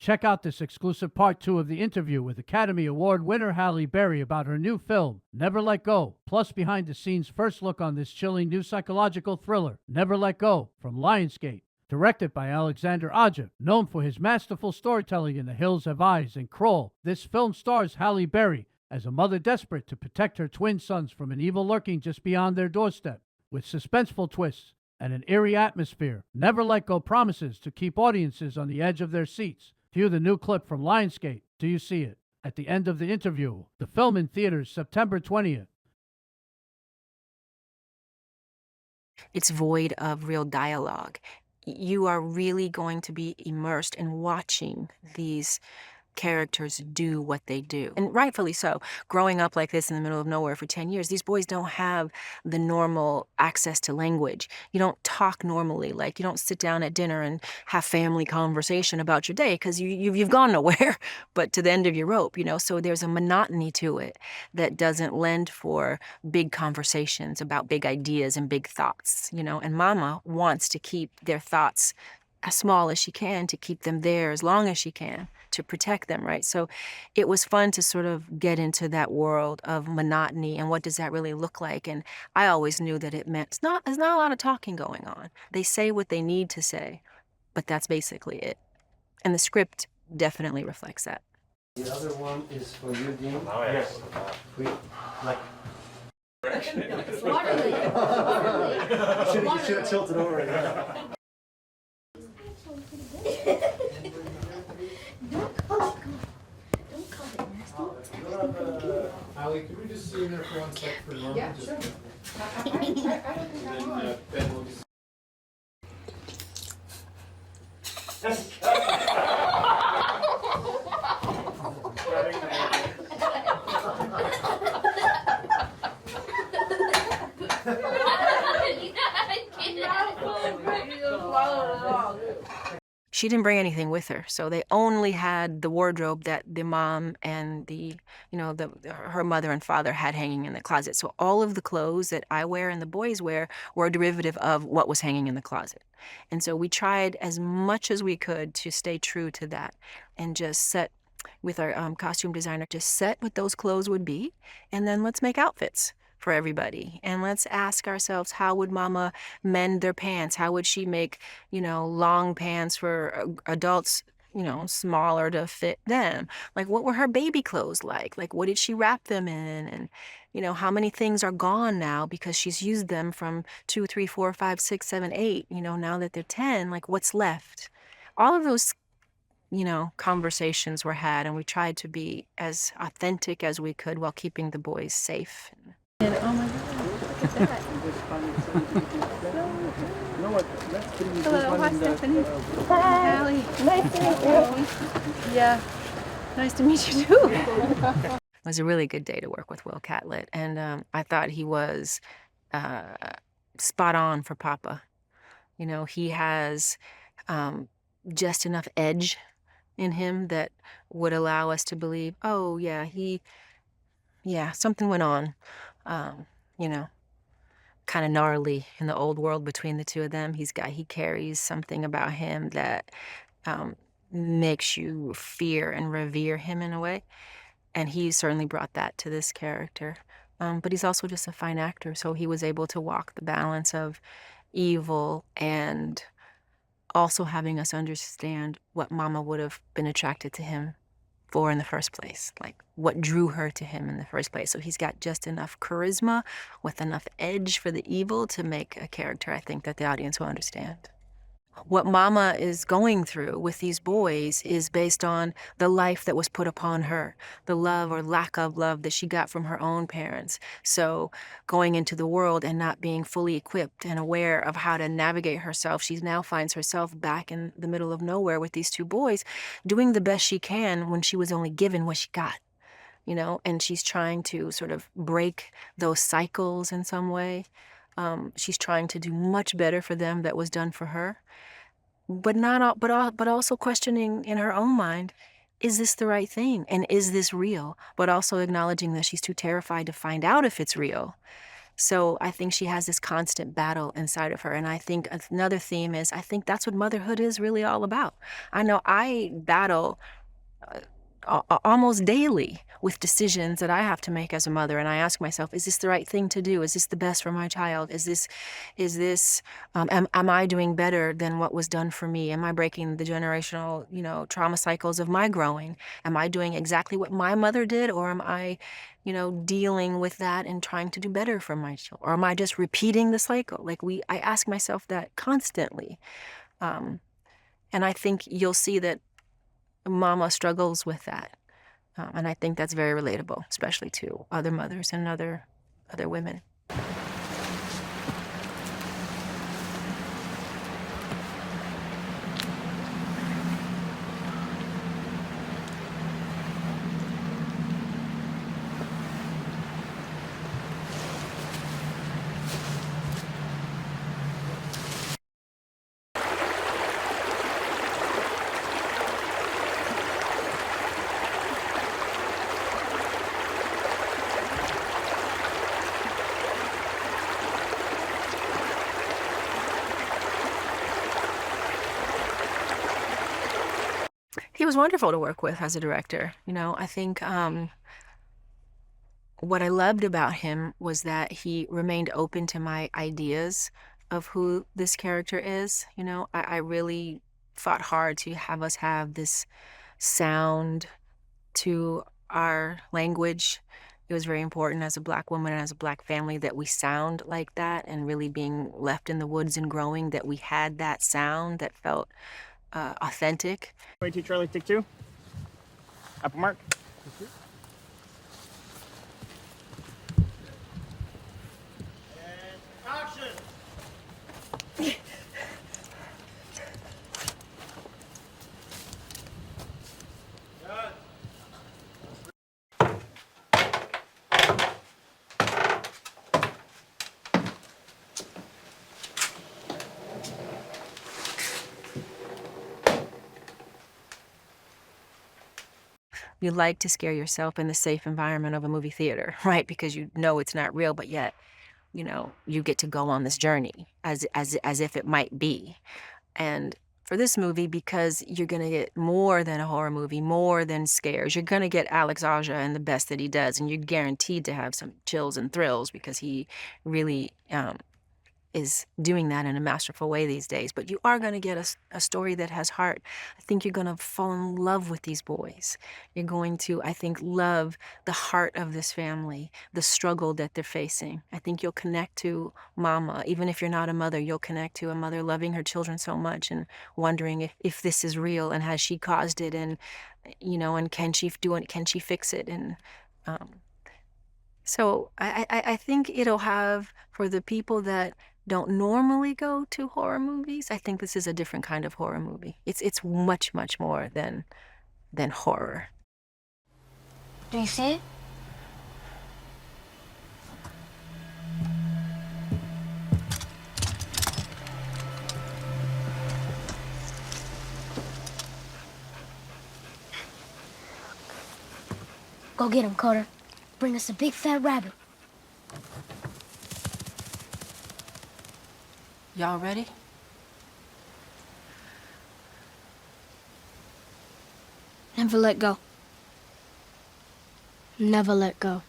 Check out this exclusive part 2 of the interview with Academy Award winner Halle Berry about her new film, Never Let Go, plus behind the scenes first look on this chilling new psychological thriller, Never Let Go, from Lionsgate. Directed by Alexandre Aja, known for his masterful storytelling in The Hills Have Eyes and Crawl, this film stars Halle Berry as a mother desperate to protect her twin sons from an evil lurking just beyond their doorstep. With suspenseful twists and an eerie atmosphere, Never Let Go promises to keep audiences on the edge of their seats. View the new clip from Lionsgate. Do you see it? At the end of the interview. The film in theaters September 20th. It's void of real dialogue. You are really going to be immersed in watching these characters do what they do. And rightfully so. Growing up like this in the middle of nowhere for 10 years, these boys don't have the normal access to language. You don't talk normally. Like, you don't sit down at dinner and have family conversation about your day because you've gone nowhere but to the end of your rope, you know? So there's a monotony to it that doesn't lend for big conversations about big ideas and big thoughts, you know? And mama wants to keep their thoughts as small as she can, to keep them there as long as she can, to protect them, right? So it was fun to sort of get into that world of monotony and what does that really look like. And I always knew that it meant there's not a lot of talking going on. They say what they need to say, but that's basically it. And the script definitely reflects that. The other one is for you, Dean. Oh, yes. We, like, Waterly. should have tilted over. Yeah. Don't call it nasty. Ali, could we just see in there for 1 sec for Norman? Yeah, Just- sure. And then Ben will just. She didn't bring anything with her, so they only had the wardrobe that the mom and her mother and father had hanging in the closet. So all of the clothes that I wear and the boys wear were a derivative of what was hanging in the closet. And so we tried as much as we could to stay true to that and just set with our costume designer, just set what those clothes would be, and then let's make outfits for everybody. And let's ask ourselves, how would mama mend their pants? How would she make, long pants for adults, smaller to fit them? Like, what were her baby clothes like? Like, what did she wrap them in? And, how many things are gone now because she's used them from 2, 3, 4, 5, 6, 7, 8, now that they're 10, like, what's left? All of those conversations were had, and we tried to be as authentic as we could while keeping the boys safe. And oh my God, look at that. Hello, hi Stephanie. Hi, Allie. Nice to meet you. Yeah, nice to meet you too. It was a really good day to work with Will Catlett, and I thought he was spot on for Papa. He has just enough edge in him that would allow us to believe, oh yeah, something went on. Kind of gnarly in the old world between the two of them. He carries something about him that makes you fear and revere him in a way. And he certainly brought that to this character. But he's also just a fine actor, so he was able to walk the balance of evil and also having us understand what mama would have been attracted to him for in the first place, like what drew her to him in the first place. So he's got just enough charisma with enough edge for the evil to make a character I think that the audience will understand. What mama is going through with these boys is based on the life that was put upon her, the love or lack of love that she got from her own parents. So going into the world and not being fully equipped and aware of how to navigate herself, she now finds herself back in the middle of nowhere with these two boys, doing the best she can when she was only given what she got, and she's trying to sort of break those cycles in some way. She's trying to do much better for them that was done for her. But also questioning in her own mind, is this the right thing? And is this real? But also acknowledging that she's too terrified to find out if it's real. So I think she has this constant battle inside of her. And I think another theme is I think that's what motherhood is really all about. I know I battle almost daily with decisions that I have to make as a mother, and I ask myself, is this the right thing to do? Is this the best for my child? Am I doing better than what was done for me? Am I breaking the generational, trauma cycles of my growing? Am I doing exactly what my mother did, or am I, dealing with that and trying to do better for my children? Or am I just repeating the cycle? I ask myself that constantly. And I think you'll see that Mama struggles with that. And I think that's very relatable, especially to other mothers and other women. He was wonderful to work with as a director. I think what I loved about him was that he remained open to my ideas of who this character is. I really fought hard to have us have this sound to our language. It was very important as a Black woman and as a Black family that we sound like that, and really being left in the woods and growing, that we had that sound that felt authentic. 22 Charlie, take 2. Upper mark. And action! You like to scare yourself in the safe environment of a movie theater, right? Because you know it's not real, but yet, you get to go on this journey as if it might be. And for this movie, because you're going to get more than a horror movie, more than scares, you're going to get Alex Aja and the best that he does, and you're guaranteed to have some chills and thrills because he really is doing that in a masterful way these days. But you are going to get a story that has heart. I think you're going to fall in love with these boys. You're going to, I think, love the heart of this family, the struggle that they're facing. I think you'll connect to Mama. Even if you're not a mother, you'll connect to a mother loving her children so much and wondering if this is real and has she caused it, and and can she do it, can she fix it? And so I think it'll have, for the people that don't normally go to horror movies, I think this is a different kind of horror movie. It's much, much more than horror. Do you see it? Go get him, Carter. Bring us a big fat rabbit. Y'all ready? Never let go. Never let go.